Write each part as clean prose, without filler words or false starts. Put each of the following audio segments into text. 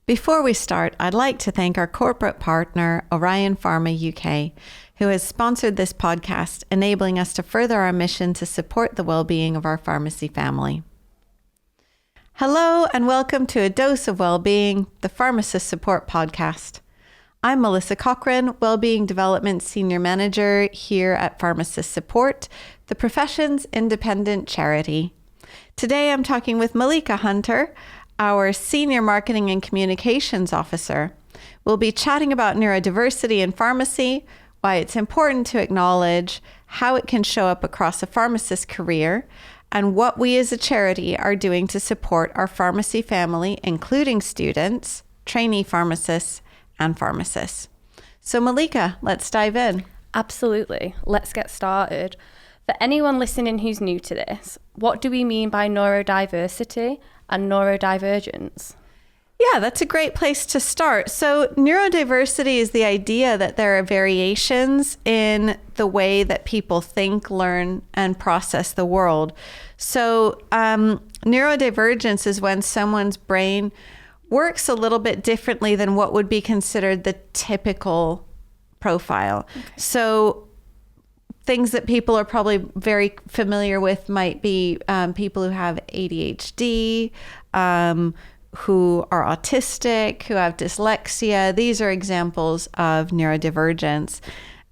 Before we start, I'd like to thank our corporate partner, Orion Pharma UK, who has sponsored this podcast, enabling us to further our mission to support the well-being of our pharmacy family. Hello and welcome to A Dose of Wellbeing, the Pharmacist Support Podcast. I'm Malika Cochrane, Wellbeing Development Senior Manager here at Pharmacist Support, the profession's independent charity. Today I'm talking with Malika Hunter, our Senior Marketing and Communications Officer. We'll be chatting about neurodiversity in pharmacy, why it's important to acknowledge, how it can show up across a pharmacist's career, and what we as a charity are doing to support our pharmacy family, including students, trainee pharmacists, and pharmacists. So Malika, let's dive in. Absolutely. Let's get started. For anyone listening who's new to this, what do we mean by neurodiversity and neurodivergence? Yeah, that's a great place to start. So neurodiversity is the idea that there are variations in the way that people think, learn, and process the world. So neurodivergence is when someone's brain works a little bit differently than what would be considered the typical profile. Okay. So things that people are probably very familiar with might be people who have ADHD, who are autistic, who have dyslexia. These are examples of neurodivergence.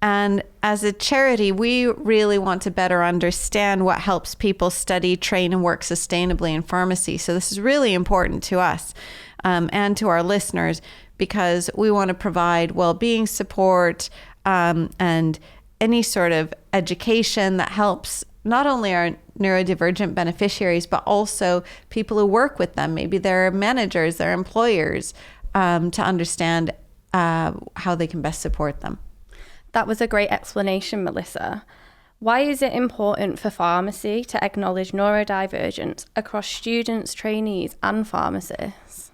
And as a charity, we really want to better understand what helps people study, train, and work sustainably in pharmacy. So this is really important to us and to our listeners, because we want to provide well-being support and any sort of education that helps not only our neurodivergent beneficiaries, but also people who work with them. Maybe their managers, their employers, to understand how they can best support them. That was a great explanation, Melissa. Why is it important for pharmacy to acknowledge neurodivergence across students, trainees, and pharmacists?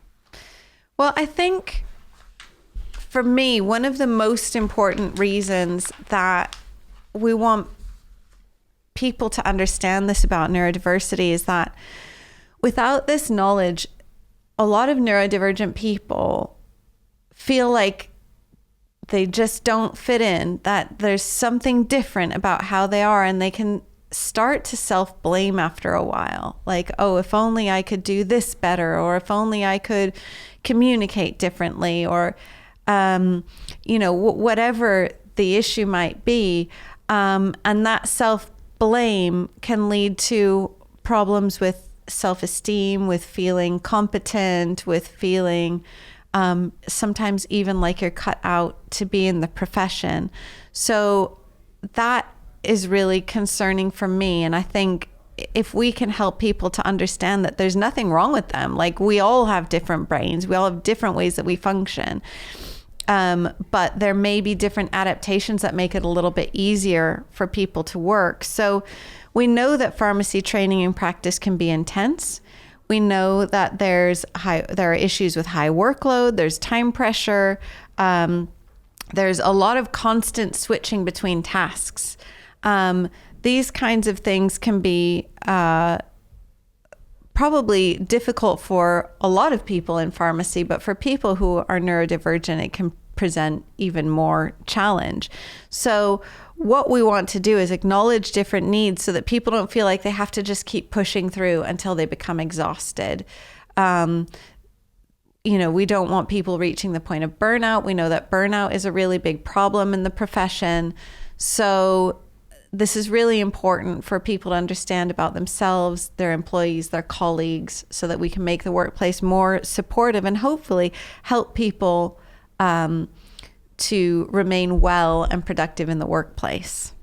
Well, I think for me, one of the most important reasons that we want people to understand this about neurodiversity is that without this knowledge, a lot of neurodivergent people feel like they just don't fit in, that there's something different about how they are, and they can start to self-blame after a while. Like, oh, if only I could do this better, or if only I could communicate differently, or whatever the issue might be. And that self-blame can lead to problems with self-esteem, with feeling competent, with feeling sometimes even like you're cut out to be in the profession. So that is really concerning for me. And I think if we can help people to understand that there's nothing wrong with them, like we all have different brains, we all have different ways that we function. But there may be different adaptations that make it a little bit easier for people to work. So we know that pharmacy training and practice can be intense. We know that there are issues with high workload, there's time pressure, there's a lot of constant switching between tasks. These kinds of things can be probably difficult for a lot of people in pharmacy, but for people who are neurodivergent, it can present even more challenge. So what we want to do is acknowledge different needs so that people don't feel like they have to just keep pushing through until they become exhausted. We don't want people reaching the point of burnout. We know that burnout is a really big problem in the profession. So this is really important for people to understand about themselves, their employees, their colleagues, so that we can make the workplace more supportive and hopefully help people to remain well and productive in the workplace.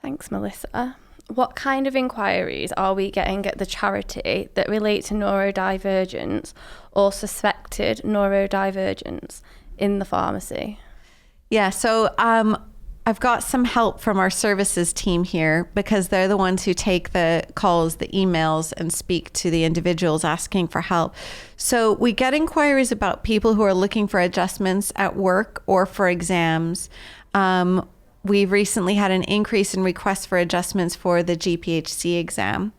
Thanks, Melissa. What kind of inquiries are we getting at the charity that relate to neurodivergence or suspected neurodivergence in the pharmacy? Yeah, so I've got some help from our services team here, because they're the ones who take the calls, the emails, and speak to the individuals asking for help. So we get inquiries about people who are looking for adjustments at work or for exams. We've recently had an increase in requests for adjustments for the GPHC exam.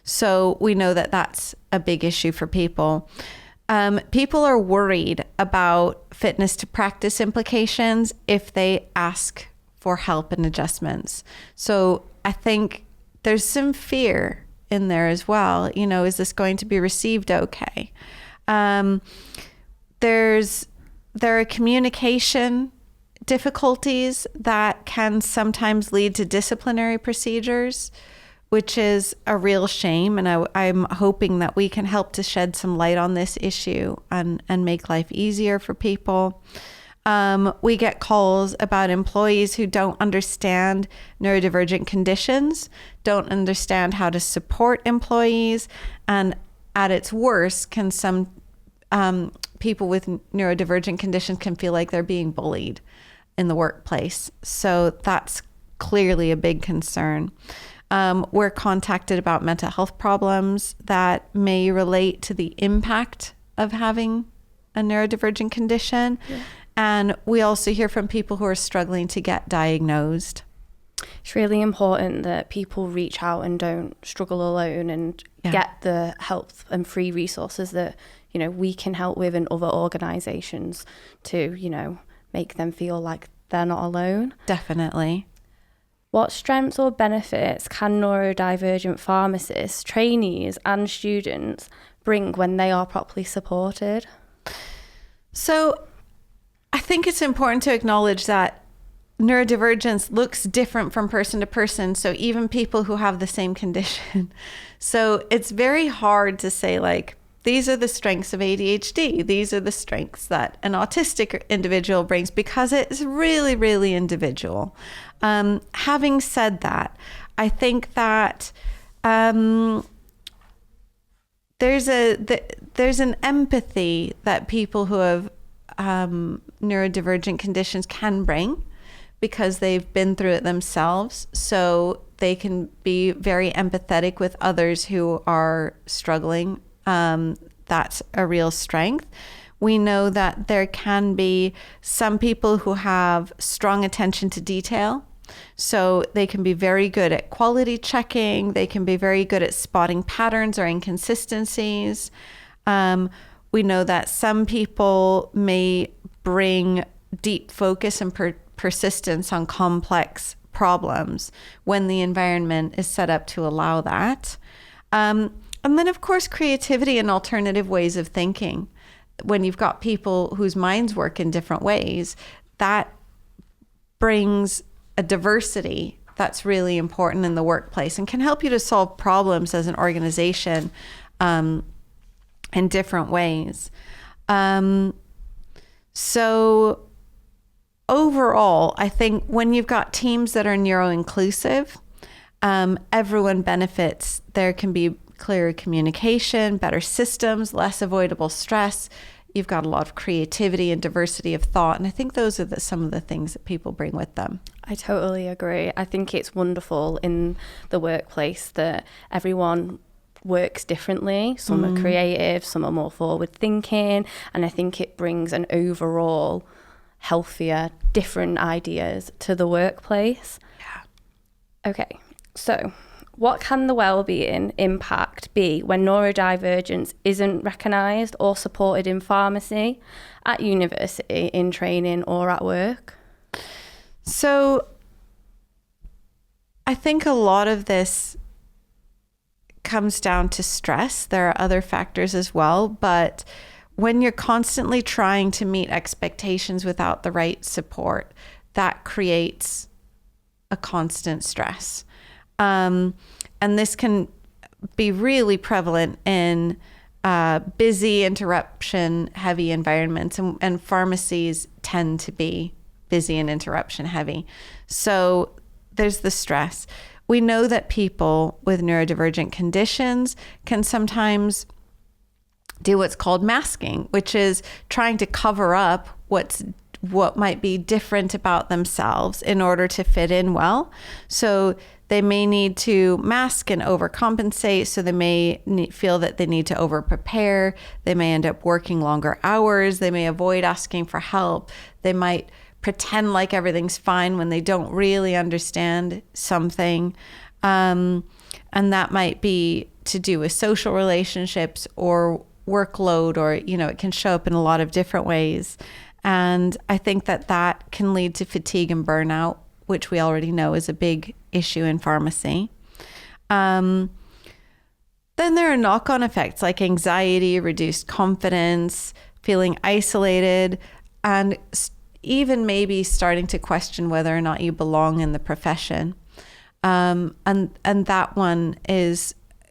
So we know that that's a big issue for people. People are worried about fitness to practice implications if they ask for help and adjustments. So I think there's some fear in there as well. You know, is this going to be received okay? There are communication difficulties that can sometimes lead to disciplinary procedures, which is a real shame. And I'm hoping that we can help to shed some light on this issue and make life easier for people. We get calls about employees who don't understand neurodivergent conditions, don't understand how to support employees, and at its worst, can some people with neurodivergent conditions can feel like they're being bullied in the workplace. So that's clearly a big concern. We're contacted about mental health problems that may relate to the impact of having a neurodivergent condition. Yeah. And we also hear from people who are struggling to get diagnosed. It's really important that people reach out and don't struggle alone and get the help and free resources that, you know, we can help with in other organisations to, you know, make them feel like they're not alone. Definitely. What strengths or benefits can neurodivergent pharmacists, trainees and students bring when they are properly supported? So I think it's important to acknowledge that neurodivergence looks different from person to person. So even people who have the same condition. So it's very hard to say, like, these are the strengths of ADHD. These are the strengths that an autistic individual brings, because it's really, really individual. Having said that, I think that there's an empathy that people who have neurodivergent conditions can bring, because they've been through it themselves. So they can be very empathetic with others who are struggling. That's a real strength. We know that there can be some people who have strong attention to detail. So they can be very good at quality checking. They can be very good at spotting patterns or inconsistencies. We know that some people may bring deep focus and persistence on complex problems when the environment is set up to allow that. And then, of course, creativity and alternative ways of thinking. When you've got people whose minds work in different ways, that brings a diversity that's really important in the workplace and can help you to solve problems as an organization in different ways. So overall, I think when you've got teams that are neuro-inclusive, everyone benefits. There can be clearer communication, better systems, less avoidable stress. You've got a lot of creativity and diversity of thought. And I think those are some of the things that people bring with them. I totally agree. I think it's wonderful in the workplace that everyone works differently. Some are creative, some are more forward thinking. And I think it brings an overall healthier, different ideas to the workplace. Yeah. Okay, so what can the wellbeing impact be when neurodivergence isn't recognised or supported in pharmacy, at university, in training, or at work? So I think a lot of this comes down to stress. There are other factors as well, but when you're constantly trying to meet expectations without the right support, that creates a constant stress. And this can be really prevalent in busy, interruption-heavy environments, and pharmacies tend to be busy and interruption-heavy. So there's the stress. We know that people with neurodivergent conditions can sometimes do what's called masking, which is trying to cover up what might be different about themselves in order to fit in well. So they may need to mask and overcompensate. So they may feel that they need to over-prepare. They may end up working longer hours. They may avoid asking for help. They might pretend like everything's fine when they don't really understand something. And that might be to do with social relationships or workload, or, it can show up in a lot of different ways. And I think that can lead to fatigue and burnout, which we already know is a big issue in pharmacy. Then there are knock-on effects like anxiety, reduced confidence, feeling isolated, and even maybe starting to question whether or not you belong in the profession. And that one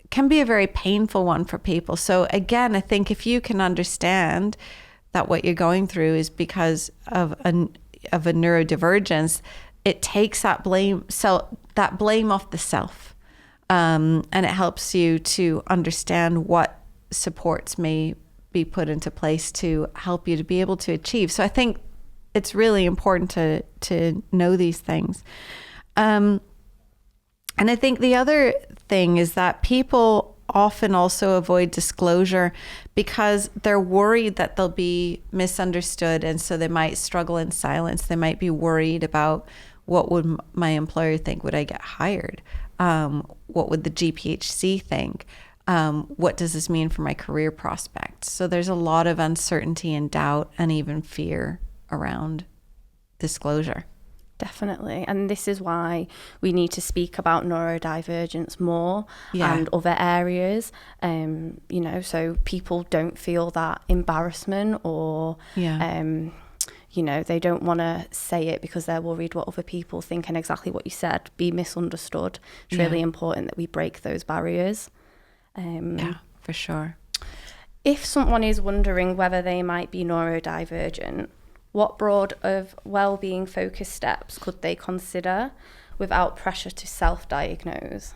can be a very painful one for people. So again, I think if you can understand that what you're going through is because of a neurodivergence, it takes that blame off the self. And it helps you to understand what supports may be put into place to help you to be able to achieve. So I think it's really important to know these things. And I think the other thing is that people often also avoid disclosure because they're worried that they'll be misunderstood, and so they might struggle in silence. They might be worried about, what would my employer think? Would I get hired? What would the GPHC think? What does this mean for my career prospects? So there's a lot of uncertainty and doubt and even fear around disclosure. Definitely. And this is why we need to speak about neurodivergence more and other areas, so people don't feel that embarrassment or, they don't want to say it because they're worried what other people think, and exactly what you said, be misunderstood. It's really important that we break those barriers. For sure. If someone is wondering whether they might be neurodivergent, what broad of well-being focused steps could they consider without pressure to self-diagnose?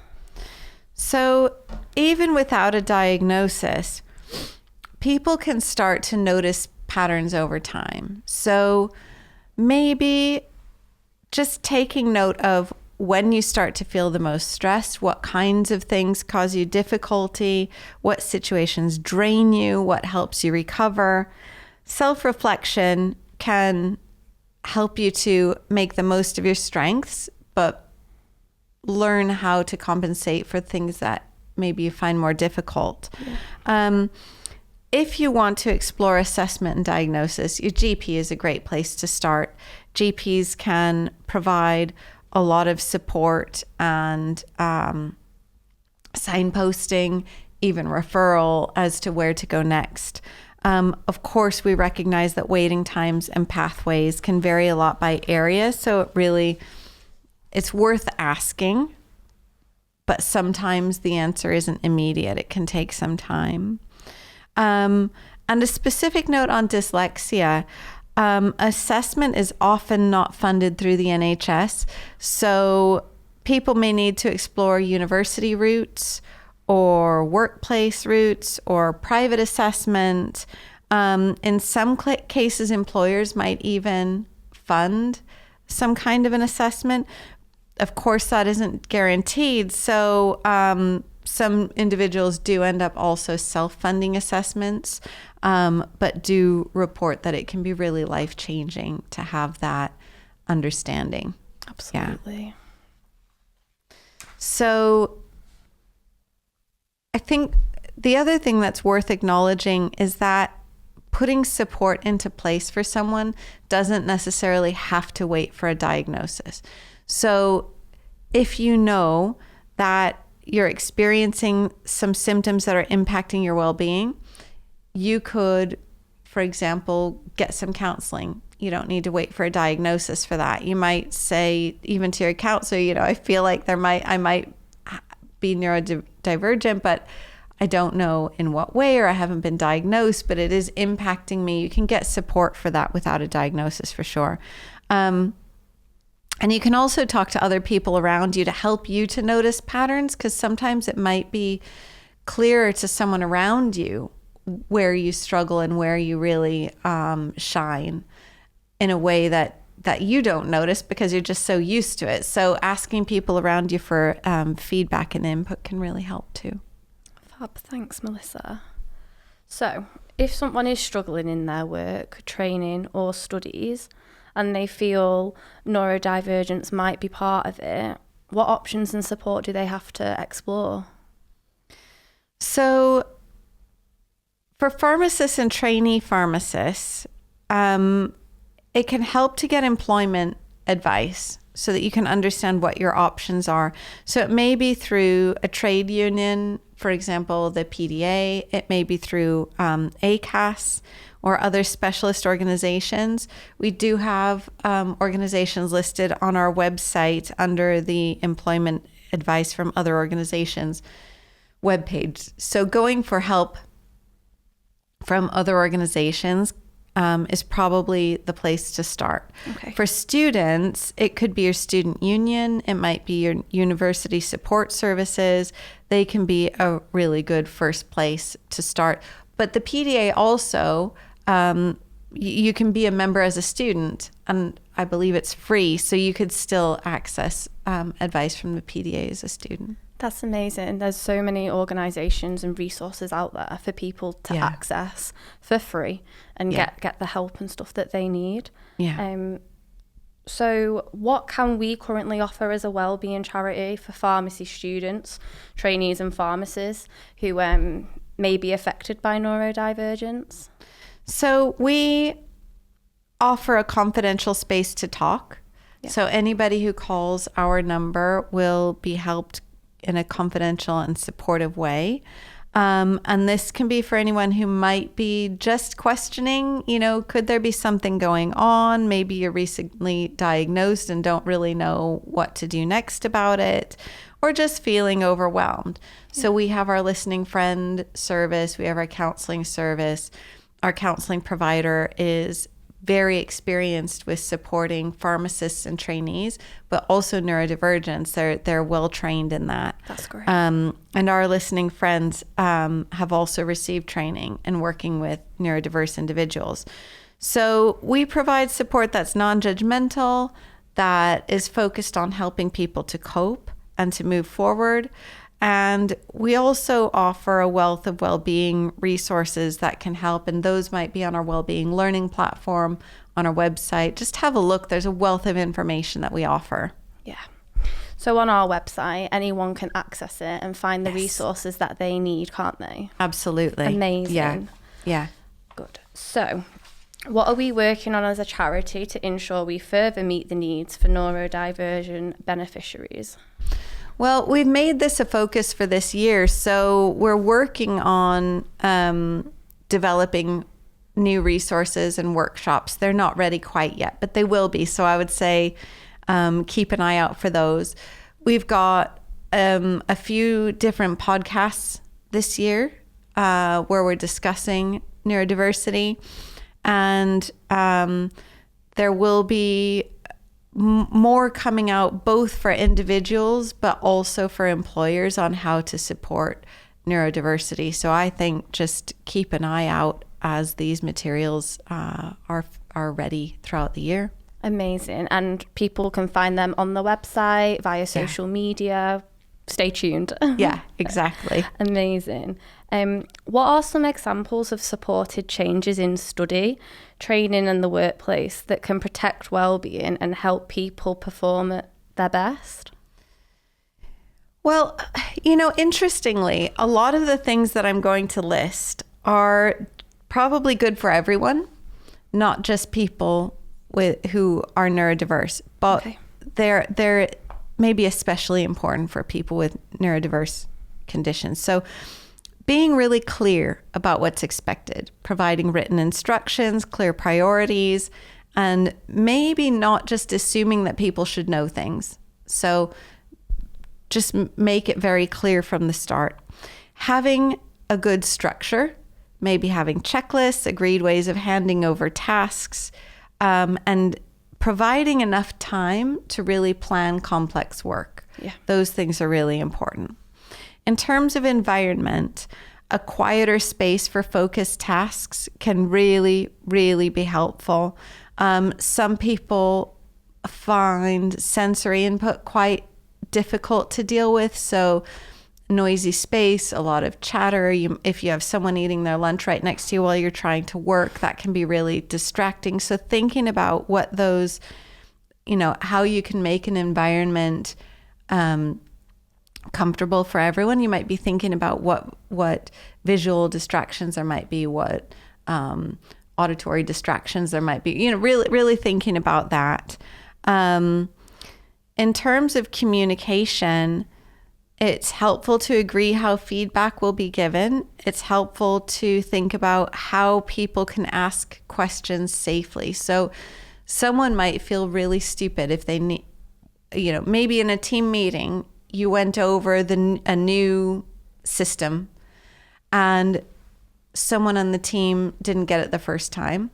So even without a diagnosis, people can start to notice patterns over time. So maybe just taking note of when you start to feel the most stressed, what kinds of things cause you difficulty, what situations drain you, what helps you recover. Self-reflection can help you to make the most of your strengths, but learn how to compensate for things that maybe you find more difficult. If you want to explore assessment and diagnosis, your GP is a great place to start. GPs can provide a lot of support and signposting, even referral as to where to go next. Of course, we recognize that waiting times and pathways can vary a lot by area, so it's worth asking, but sometimes the answer isn't immediate. It can take some time. And a specific note on dyslexia, assessment is often not funded through the NHS, so people may need to explore university routes or workplace routes or private assessment. In some cases, employers might even fund some kind of an assessment. Of course, that isn't guaranteed. So some individuals do end up also self-funding assessments, but do report that it can be really life-changing to have that understanding. Absolutely. Yeah. So I think the other thing that's worth acknowledging is that putting support into place for someone doesn't necessarily have to wait for a diagnosis. So if you know that you're experiencing some symptoms that are impacting your well-being, you could, for example, get some counselling. You don't need to wait for a diagnosis for that. You might say, even to your counselor, I feel like I might be neurodivergent, but I don't know in what way, or I haven't been diagnosed, but it is impacting me. You can get support for that without a diagnosis for sure. And you can also talk to other people around you to help you to notice patterns, because sometimes it might be clearer to someone around you where you struggle and where you really shine in a way that you don't notice because you're just so used to it. So asking people around you for feedback and input can really help too. Fab, thanks, Melissa. So if someone is struggling in their work, training or studies, and they feel neurodivergence might be part of it, what options and support do they have to explore? So for pharmacists and trainee pharmacists, it can help to get employment advice so that you can understand what your options are. So it may be through a trade union, for example, the PDA. It may be through ACAS or other specialist organizations. We do have organizations listed on our website under the employment advice from other organizations webpage. So going for help from other organizations is probably the place to start. Okay. For students, it could be your student union. It might be your university support services. They can be a really good first place to start. But the PDA also, you can be a member as a student, and I believe it's free. So you could still access advice from the PDA as a student. That's amazing. There's so many organisations and resources out there for people to access for free and get the help and stuff that they need. Yeah. So what can we currently offer as a wellbeing charity for pharmacy students, trainees and pharmacists who may be affected by neurodivergence? So we offer a confidential space to talk. Yeah. So anybody who calls our number will be helped in a confidential and supportive way. And this can be for anyone who might be just questioning, could there be something going on? Maybe you're recently diagnosed and don't really know what to do next about it, or just feeling overwhelmed. Yeah. So we have our listening friend service. We have our counseling service. Our counseling provider is very experienced with supporting pharmacists and trainees, but also neurodivergence. They're well trained in that. That's great. And our listening friends have also received training in working with neurodiverse individuals. So we provide support that's non-judgmental, that is focused on helping people to cope and to move forward. And we also offer a wealth of well-being resources that can help, and those might be on our Wellbeing Learning Platform, on our website. Just have a look. There's a wealth of information that we offer. Yeah. So on our website, anyone can access it and find the resources that they need, can't they? Absolutely. Amazing. Yeah. Good. So what are we working on as a charity to ensure we further meet the needs for neurodivergent beneficiaries? Well, we've made this a focus for this year. So we're working on developing new resources and workshops. They're not ready quite yet, but they will be. So I would say keep an eye out for those. We've got a few different podcasts this year where we're discussing neurodiversity. And there will be more coming out both for individuals but also for employers on how to support neurodiversity. So I think just keep an eye out as these materials are ready throughout the year. Amazing. And people can find them on the website, via social media. Stay tuned. Yeah, exactly. Amazing. What are some examples of supported changes in study, training and the workplace that can protect well-being and help people perform at their best? Well, interestingly, a lot of the things that I'm going to list are probably good for everyone, not just people who are neurodiverse, but they're maybe especially important for people with neurodiverse conditions. So being really clear about what's expected, providing written instructions, clear priorities, and maybe not just assuming that people should know things. So just make it very clear from the start. Having a good structure, maybe having checklists, agreed ways of handing over tasks, and providing enough time to really plan complex work. Yeah. Those things are really important. In terms of environment, a quieter space for focused tasks can really, really be helpful. Some people find sensory input quite difficult to deal with. So noisy space, a lot of chatter. If you have someone eating their lunch right next to you while you're trying to work, that can be really distracting. So thinking about what those, how you can make an environment comfortable for everyone. You might be thinking about what visual distractions there might be, what auditory distractions there might be, really thinking about that. In terms of communication, it's helpful to agree how feedback will be given. It's helpful to think about how people can ask questions safely. So someone might feel really stupid if they need, maybe in a team meeting, you went over a new system and someone on the team didn't get it the first time.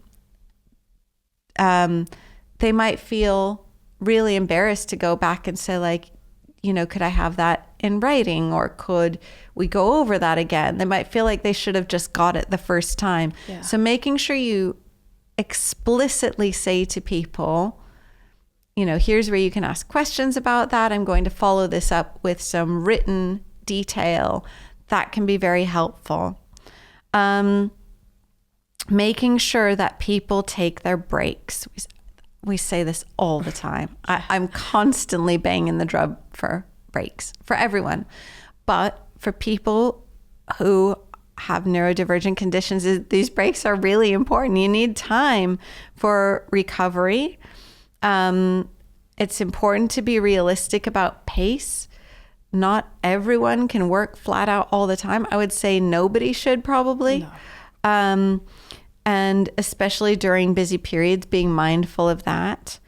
They might feel really embarrassed to go back and say, like, could I have that in writing, or could we go over that again? They might feel like they should have just got it the first time. Yeah. So making sure you explicitly say to people, here's where you can ask questions about that. I'm going to follow this up with some written detail. That can be very helpful. Making sure that people take their breaks. We say this all the time. I'm constantly banging the drum for breaks for everyone. But for people who have neurodivergent conditions, these breaks are really important. You need time for recovery. It's important to be realistic about pace. Not everyone can work flat out all the time. I would say nobody should probably. No. And especially during busy periods, being mindful of that.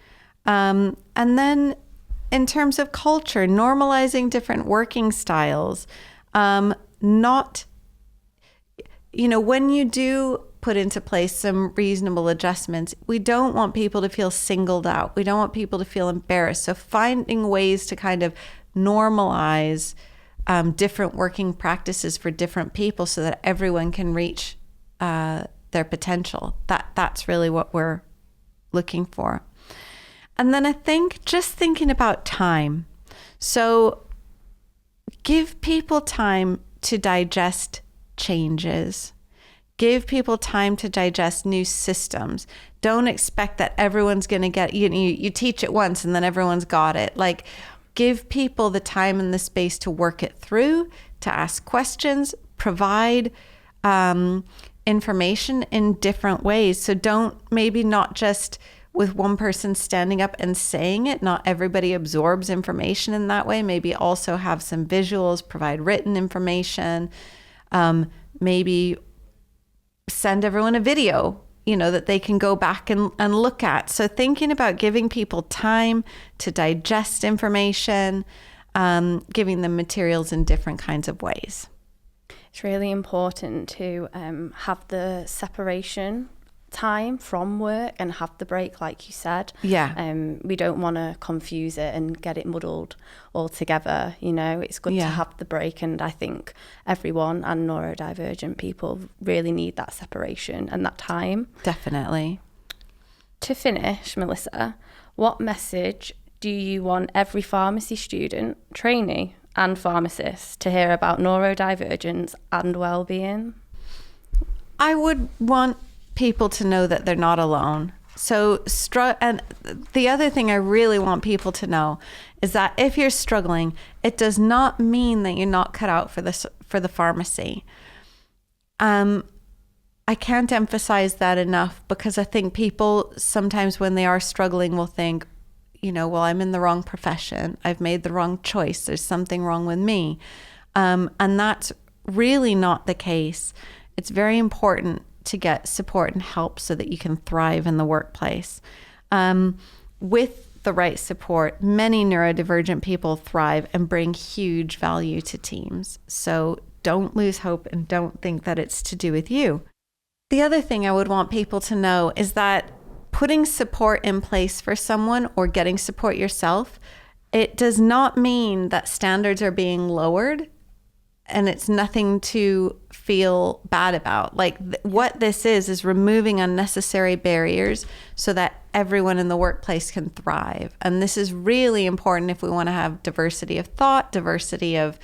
And then in terms of culture, normalizing different working styles. When you do put into place some reasonable adjustments, we don't want people to feel singled out. We don't want people to feel embarrassed. So finding ways to kind of normalize different working practices for different people so that everyone can reach their potential. That's really what we're looking for. And then I think just thinking about time. So give people time to digest changes. Give people time to digest new systems. Don't expect that everyone's going to get, you teach it once and then everyone's got it. Like, give people the time and the space to work it through, to ask questions, provide information in different ways. So maybe not just with one person standing up and saying it. Not everybody absorbs information in that way. Maybe also have some visuals, provide written information, maybe send everyone a video, that they can go back and look at. So thinking about giving people time to digest information, giving them materials in different kinds of ways. It's really important to have the separation time from work and have the break, like you said. Yeah. We don't want to confuse it and get it muddled all together. It's good to have the break, and I think everyone and neurodivergent people really need that separation and that time. Definitely. To finish, Melissa, what message do you want every pharmacy student, trainee and pharmacist to hear about neurodivergence and wellbeing? I would want people to know that they're not alone. So, and the other thing I really want people to know is that if you're struggling, it does not mean that you're not cut out for the pharmacy. I can't emphasize that enough, because I think people sometimes when they are struggling will think, well, I'm in the wrong profession. I've made the wrong choice. There's something wrong with me. And that's really not the case. It's very important to get support and help so that you can thrive in the workplace. With the right support, many neurodivergent people thrive and bring huge value to teams. So don't lose hope and don't think that it's to do with you. The other thing I would want people to know is that putting support in place for someone or getting support yourself, it does not mean that standards are being lowered and it's nothing to feel bad about. What this is removing unnecessary barriers so that everyone in the workplace can thrive. And this is really important if we want to have diversity of thought, diversity of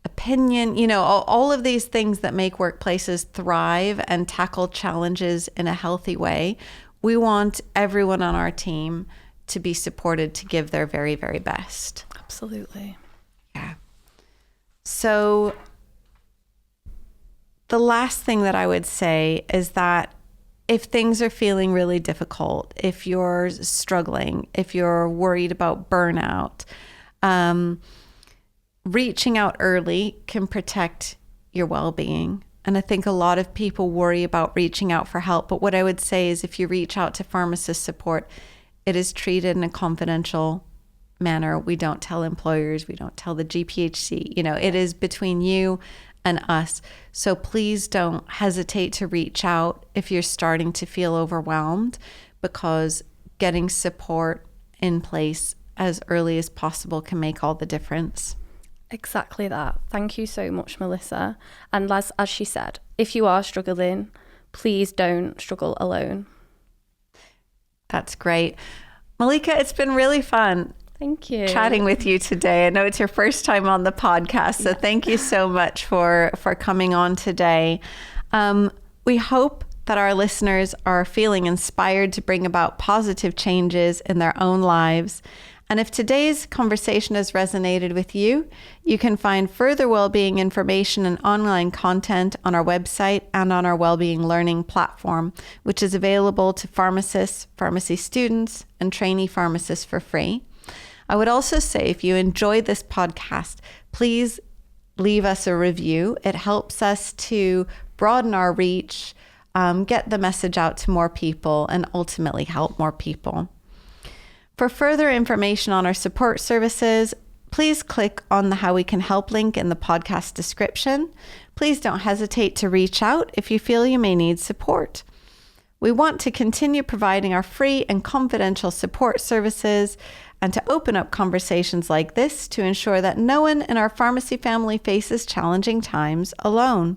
opinion, all of these things that make workplaces thrive and tackle challenges in a healthy way. We want everyone on our team to be supported to give their very, very best. Absolutely. Yeah. So the last thing that I would say is that if things are feeling really difficult, if you're struggling, if you're worried about burnout, reaching out early can protect your well-being. And I think a lot of people worry about reaching out for help. But what I would say is if you reach out to pharmacist support, it is treated in a confidential manner. We don't tell employers, we don't tell the GPHC, it is between you and us. So please don't hesitate to reach out if you're starting to feel overwhelmed, because getting support in place as early as possible can make all the difference. Exactly that. Thank you so much, Melissa. And as she said, if you are struggling, please don't struggle alone. That's great. Malika, it's been really fun. Thank you. Chatting with you today. I know it's your first time on the podcast, so thank you so much for coming on today. We hope that our listeners are feeling inspired to bring about positive changes in their own lives. And if today's conversation has resonated with you, you can find further wellbeing information and online content on our website and on our Wellbeing Learning Platform, which is available to pharmacists, pharmacy students, and trainee pharmacists for free. I would also say if you enjoyed this podcast, please leave us a review. It helps us to broaden our reach, get the message out to more people, and ultimately help more people. For further information on our support services, please click on the How We Can Help link in the podcast description. Please don't hesitate to reach out if you feel you may need support. We want to continue providing our free and confidential support services and to open up conversations like this to ensure that no one in our pharmacy family faces challenging times alone.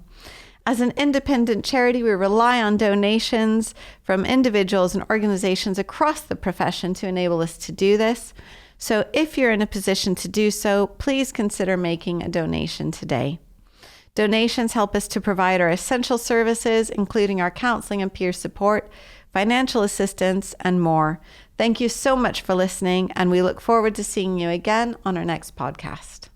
As an independent charity, we rely on donations from individuals and organizations across the profession to enable us to do this. So if you're in a position to do so, please consider making a donation today. Donations help us to provide our essential services, including our counseling and peer support, financial assistance, and more. Thank you so much for listening, and we look forward to seeing you again on our next podcast.